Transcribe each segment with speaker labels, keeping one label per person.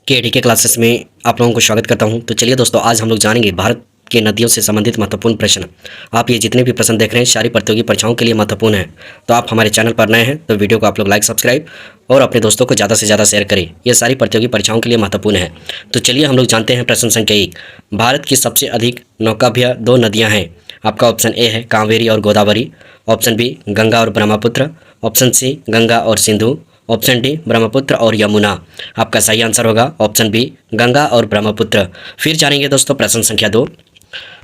Speaker 1: के क्लासेस में आप लोगों को स्वागत करता हूं। तो चलिए दोस्तों, आज हम लोग जानेंगे भारत के नदियों से संबंधित महत्वपूर्ण प्रश्न। आप ये जितने भी प्रश्न देख रहे हैं सारी प्रतियोगी परीक्षाओं के लिए महत्वपूर्ण है। तो आप हमारे चैनल पर नए हैं तो वीडियो को आप लोग लाइक सब्सक्राइब और अपने दोस्तों को ज़्यादा से ज़्यादा शेयर करें। ये सारी प्रतियोगी परीक्षाओं के लिए महत्वपूर्ण है। तो चलिए हम लोग जानते हैं प्रश्न संख्या 1। भारत की सबसे अधिक नौकाभ्य 2 नदियाँ हैं। आपका ऑप्शन ए है कावेरी और गोदावरी, ऑप्शन बी गंगा और ब्रह्मपुत्र, ऑप्शन सी गंगा और सिंधु, ऑप्शन डी ब्रह्मपुत्र और यमुना। आपका सही आंसर होगा ऑप्शन बी गंगा और ब्रह्मपुत्र। फिर जानेंगे दोस्तों प्रश्न संख्या 2।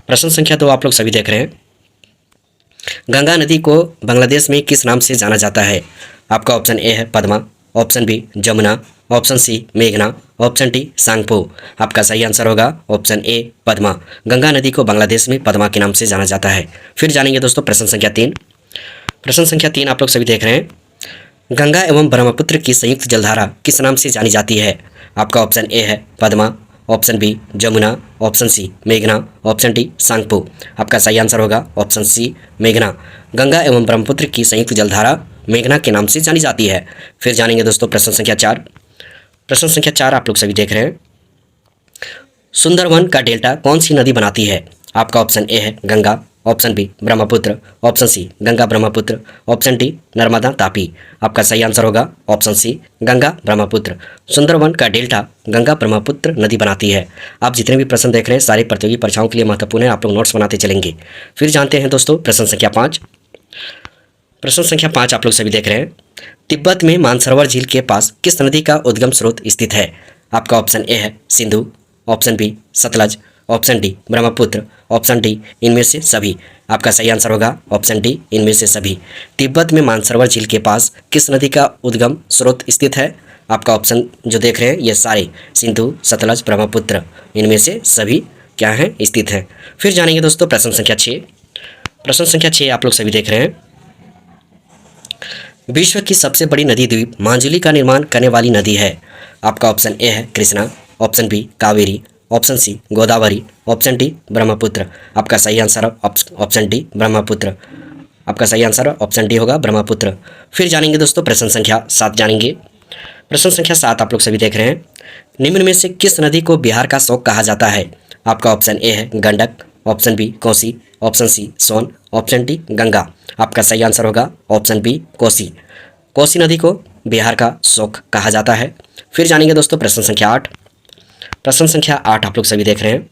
Speaker 1: प्रश्न संख्या 2 आप लोग सभी देख रहे हैं। गंगा नदी को बांग्लादेश में किस नाम से जाना जाता है? आपका ऑप्शन ए है Padma, option B Jamuna, option C मेघना, ऑप्शन डी सांगपो। आपका सही आंसर होगा ऑप्शन ए पद्मा। गंगा नदी को बांग्लादेश में पद्मा के नाम से जाना जाता है। फिर जानेंगे दोस्तों प्रश्न संख्या 3। प्रश्न संख्या 3 आप लोग सभी देख रहे हैं। गंगा एवं ब्रह्मपुत्र की संयुक्त जलधारा किस नाम से जानी जाती है? आपका ऑप्शन ए है Padma, option B Jamuna, option C मेघना, ऑप्शन डी सांगपो। आपका सही आंसर होगा ऑप्शन सी मेघना। गंगा एवं ब्रह्मपुत्र की संयुक्त जलधारा मेघना के नाम से जानी जाती है। फिर जानेंगे दोस्तों प्रश्न संख्या 4। प्रश्न संख्या 4 आप लोग सभी देख रहे हैं। सुंदरवन का डेल्टा कौन सी नदी बनाती है? आपका ऑप्शन ए है Ganga, option B Brahmaputra, option C Ganga Brahmaputra, option D Narmada Tapi. आपका सही आंसर होगा ऑप्शन सी गंगा ब्रह्मपुत्र। सुंदरवन का डेल्टा गंगा ब्रह्मपुत्र नदी बनाती है। आप जितने भी प्रश्न देख रहे हैं सारी प्रतियोगी परीक्षाओं के लिए महत्वपूर्ण है। आप लोग नोट्स बनाते चलेंगे। फिर जानते हैं दोस्तों प्रश्न संख्या 5। प्रश्न संख्या 5 आप लोग सभी देख रहे हैं। तिब्बत में मानसरोवर झील के पास किस नदी का उद्गम स्रोत स्थित है? आपका ऑप्शन ए है Sindhu, option B Sutlej, option D Brahmaputra, option D इनमें से सभी। आपका सही आंसर होगा ऑप्शन डी इनमें से सभी। तिब्बत में मानसरोवर झील के पास किस नदी का उद्गम स्रोत स्थित है? आपका ऑप्शन जो देख रहे हैं ये सारे सिंधु सतलज ब्रह्मपुत्र इनमें से सभी क्या हैं स्थित हैं। फिर जानेंगे दोस्तों प्रश्न संख्या 6। प्रश्न संख्या 6 आप लोग सभी देख रहे हैं। विश्व की सबसे बड़ी नदी द्वीप माजुली का निर्माण करने वाली नदी है। आपका ऑप्शन ए है Krishna, option B Kaveri, option C Godavari, option D Brahmaputra. आपका सही आंसर ऑप्शन डी ब्रह्मपुत्र। आपका सही आंसर ऑप्शन डी होगा ब्रह्मपुत्र। फिर जानेंगे दोस्तों प्रश्न संख्या 7 जानेंगे। प्रश्न संख्या 7 आप लोग सभी देख रहे हैं। निम्न में से किस नदी को बिहार का शोक कहा जाता है? आपका ऑप्शन ए है Gandak, option B Kosi, option C Son, option D Ganga. आपका सही आंसर होगा ऑप्शन बी कोसी। कोसी नदी को बिहार का शोक कहा जाता है। फिर जानेंगे दोस्तों प्रश्न संख्या 8। प्रश्न संख्या 8 आप लोग सभी देख रहे हैं।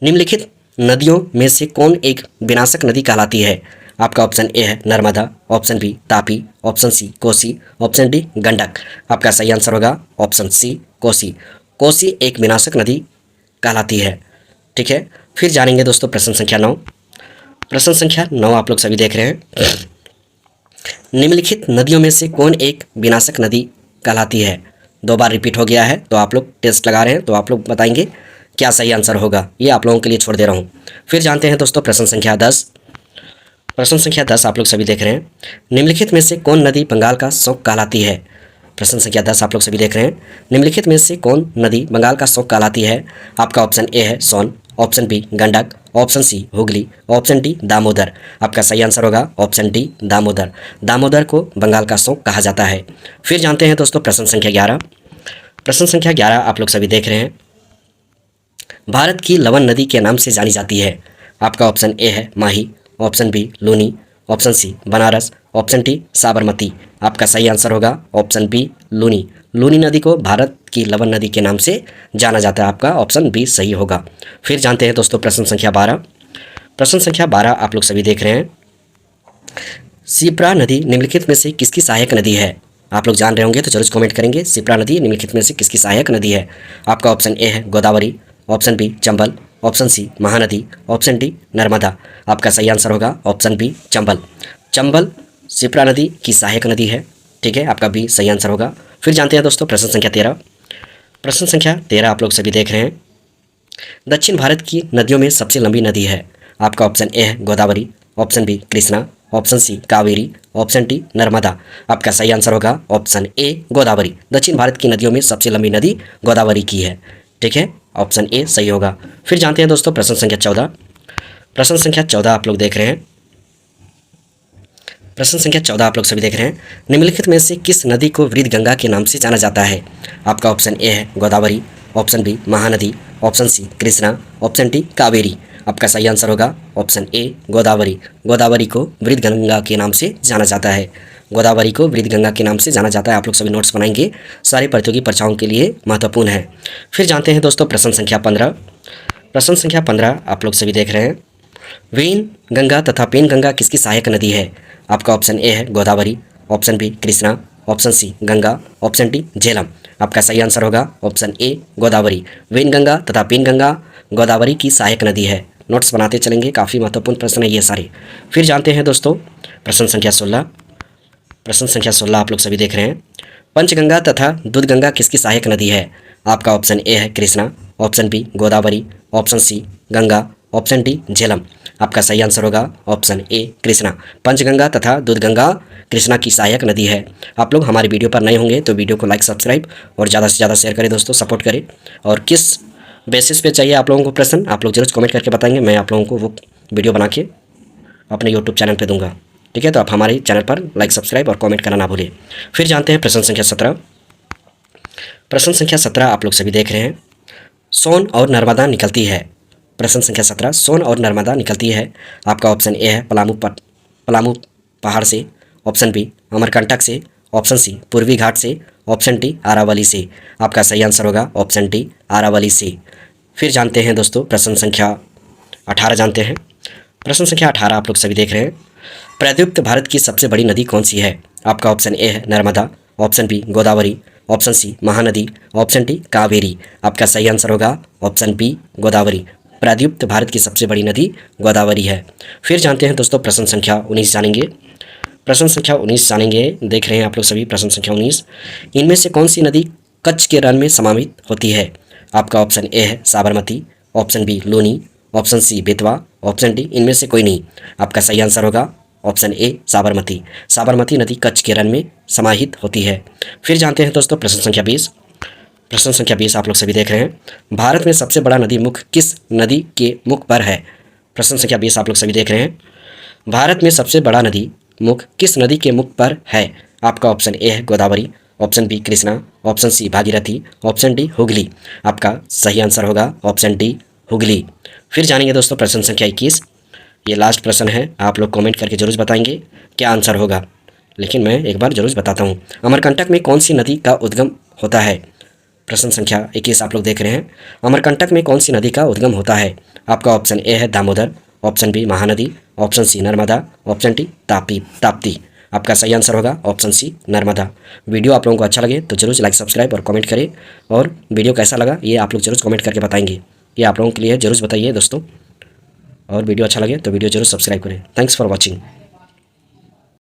Speaker 1: निम्नलिखित नदियों में से कौन एक विनाशक नदी कहलाती है? आपका ऑप्शन ए है Narmada, option B Tapi, option C Kosi, option D Gandak. आपका सही आंसर होगा ऑप्शन सी कोसी। कोसी एक विनाशक नदी कहलाती है। ठीक है। फिर जानेंगे दोस्तों प्रश्न संख्या 9। प्रश्न संख्या 9 आप लोग सभी देख रहे हैं। निम्नलिखित नदियों में से कौन एक विनाशक नदी कहलाती है? 2 बार रिपीट हो गया है तो आप लोग टेस्ट लगा रहे हैं तो आप लोग बताएंगे क्या सही आंसर होगा। ये आप लोगों के लिए छोड़ दे रहा हूँ। फिर जानते हैं दोस्तों प्रश्न संख्या 10। प्रश्न संख्या 10 आप लोग सभी देख रहे हैं। निम्नलिखित में से कौन नदी बंगाल का शोक कहलाती है? प्रश्न संख्या 10 आप लोग सभी देख रहे हैं। निम्नलिखित में से कौन नदी बंगाल का शोक कहलाती है? आपका ऑप्शन ए है Son, option B Gandak, option C Hooghly, option D Damodar. आपका सही आंसर होगा ऑप्शन डी दामोदर। दामोदर को बंगाल का शोक कहा जाता है। फिर जानते हैं दोस्तों प्रश्न संख्या 11। प्रश्न संख्या 11 आप लोग सभी देख रहे हैं। भारत की लवन नदी के नाम से जानी जाती है। आपका ऑप्शन ए है Mahi, option B Luni, option C Banaras, option D Sabarmati. आपका सही आंसर होगा ऑप्शन बी लूनी। लूनी नदी को भारत की लवन नदी के नाम से जाना जाता है। आपका ऑप्शन बी सही होगा। फिर जानते हैं दोस्तों प्रश्न संख्या 12। प्रश्न संख्या 12 आप लोग सभी देख रहे हैं। शिप्रा नदी निम्नलिखित में से किसकी सहायक नदी है? आप लोग जान रहे होंगे तो जरूर कमेंट करेंगे। शिप्रा नदी निम्नलिखित में से किसकी सहायक नदी है? आपका ऑप्शन ए है Godavari, option B Chambal, option C Mahanadi, option D Narmada. आपका सही आंसर होगा ऑप्शन बी चंबल। चंबल शिप्रा नदी की सहायक नदी है। ठीक है, आपका बी सही आंसर होगा। फिर जानते हैं दोस्तों प्रश्न संख्या 13। प्रश्न संख्या 13 आप लोग सभी देख रहे हैं। दक्षिण भारत की नदियों में सबसे लंबी नदी है। आपका ऑप्शन ए है Godavari, option B Krishna, option C Kaveri, option D Narmada. आपका सही आंसर होगा ऑप्शन ए गोदावरी। दक्षिण भारत की नदियों में सबसे लंबी नदी गोदावरी की है। ठीक है, ऑप्शन ए सही होगा। फिर जानते हैं दोस्तों प्रश्न संख्या 14। प्रश्न संख्या 14 आप लोग देख रहे हैं। प्रश्न संख्या 14 आप लोग सभी देख रहे हैं। निम्नलिखित में से किस नदी को वृद्धगंगा के नाम से जाना जाता है? आपका ऑप्शन ए है Godavari, option B Mahanadi, option C Krishna, option D Kaveri. आपका सही आंसर होगा ऑप्शन ए गोदावरी। गोदावरी को वृद्धगंगा के नाम से जाना जाता है। गोदावरी को वृद्धगंगा के नाम से जाना जाता है। आप लोग सभी नोट्स बनाएंगे, सारे प्रतियोगी परीक्षाओं के लिए महत्वपूर्ण है। फिर जानते हैं दोस्तों प्रश्न संख्या 15। प्रश्न संख्या 15 आप लोग सभी देख रहे हैं। वेन गंगा तथा पेन गंगा किसकी सहायक नदी है? आपका ऑप्शन ए है Godavari, option B Krishna, option C Ganga, option D Jhelum. आपका सही आंसर होगा option A Godavari. Wainganga तथा पेन गंगा गोदावरी की सहायक नदी है। नोट्स बनाते चलेंगे, काफ़ी महत्वपूर्ण प्रश्न है ये सारे। फिर जानते हैं दोस्तों प्रश्न संख्या 16। प्रश्न संख्या 16 आप लोग सभी देख रहे हैं। पंचगंगा तथा दूधगंगा किसकी सहायक नदी है? आपका ऑप्शन ए है Krishna, option B Godavari, option C Ganga, option D Jhelum. आपका सही आंसर होगा ऑप्शन ए कृष्णा। पंचगंगा तथा दूधगंगा कृष्णा की सहायक नदी है। आप लोग हमारे वीडियो पर नए होंगे तो वीडियो को लाइक सब्सक्राइब और ज़्यादा से ज़्यादा शेयर करें दोस्तों, सपोर्ट करें। और किस बेसिस पे चाहिए आप लोगों को प्रश्न, आप लोग जरूर कमेंट करके बताएंगे। मैं आप लोगों को वो वीडियो बना के अपने यूट्यूब चैनल पर दूंगा, ठीक है? तो आप हमारे चैनल पर लाइक सब्सक्राइब और कमेंट करना ना भूलें। फिर जानते हैं प्रश्न संख्या 17। प्रश्न संख्या 17 आप लोग सभी देख रहे हैं। सोन और नर्मदा निकलती है। प्रश्न संख्या 17 सोन और नर्मदा निकलती है। आपका ऑप्शन ए है पलामू पहाड़ से, ऑप्शन बी अमरकंटक से, ऑप्शन सी पूर्वी घाट से, ऑप्शन डी आरावली से। आपका सही आंसर होगा ऑप्शन डी आरावली से। फिर जानते हैं दोस्तों प्रश्न संख्या 18 जानते हैं। प्रश्न संख्या 18 आप लोग सभी देख रहे हैं। प्रदीप्त भारत की सबसे बड़ी नदी कौन सी है? आपका ऑप्शन ए है Narmada, option B Godavari, option C Mahanadi, option D Kaveri. आपका सही आंसर होगा ऑप्शन बी गोदावरी। प्रदीप्त भारत की सबसे बड़ी नदी गोदावरी है। फिर जानते हैं दोस्तों प्रश्न संख्या 19 जानेंगे। प्रश्न संख्या 19 जानेंगे, देख रहे हैं आप लोग सभी प्रश्न संख्या 19। इनमें से कौन सी नदी कच्छ के रण में समाहित होती है? आपका ऑप्शन ए है Sabarmati, option B Luni, option C Betwa, option D इनमें से कोई नहीं। आपका सही आंसर होगा ऑप्शन ए साबरमती। साबरमती नदी कच्छ के रण में समाहित होती है। फिर जानते हैं दोस्तों प्रश्न संख्या 20। प्रश्न संख्या 20 आप लोग सभी देख रहे हैं। भारत में सबसे बड़ा नदी मुख किस नदी के मुख पर है? प्रश्न संख्या 20 आप लोग सभी देख रहे हैं। भारत में सबसे बड़ा नदी मुख किस नदी के मुख पर है? आपका ऑप्शन ए है Godavari, option B Krishna, option C Bhagirathi, option D Hooghly. आपका सही आंसर होगा ऑप्शन डी हुगली। फिर जानेंगे दोस्तों प्रश्न संख्या 21। ये लास्ट प्रश्न है, आप लोग कमेंट करके जरूर बताएंगे क्या आंसर होगा, लेकिन मैं एक बार जरूर बताता हूँ। अमरकंटक में कौन सी नदी का उद्गम होता है? प्रश्न संख्या 21 आप लोग देख रहे हैं। अमरकंटक में कौन सी नदी का उद्गम होता है? आपका ऑप्शन ए है Damodar, option B Mahanadi, option C Narmada, option D Tapti. आपका सही आंसर होगा ऑप्शन सी नर्मदा। वीडियो आप लोगों को अच्छा लगे तो जरूर लाइक सब्सक्राइब और कमेंट करें, और वीडियो कैसा लगा ये आप लोग जरूर कमेंट करके बताएंगे। ये आप लोगों के लिए जरूर बताइए दोस्तों, और वीडियो अच्छा लगे तो वीडियो जरूर सब्सक्राइब करें। Thanks for watching.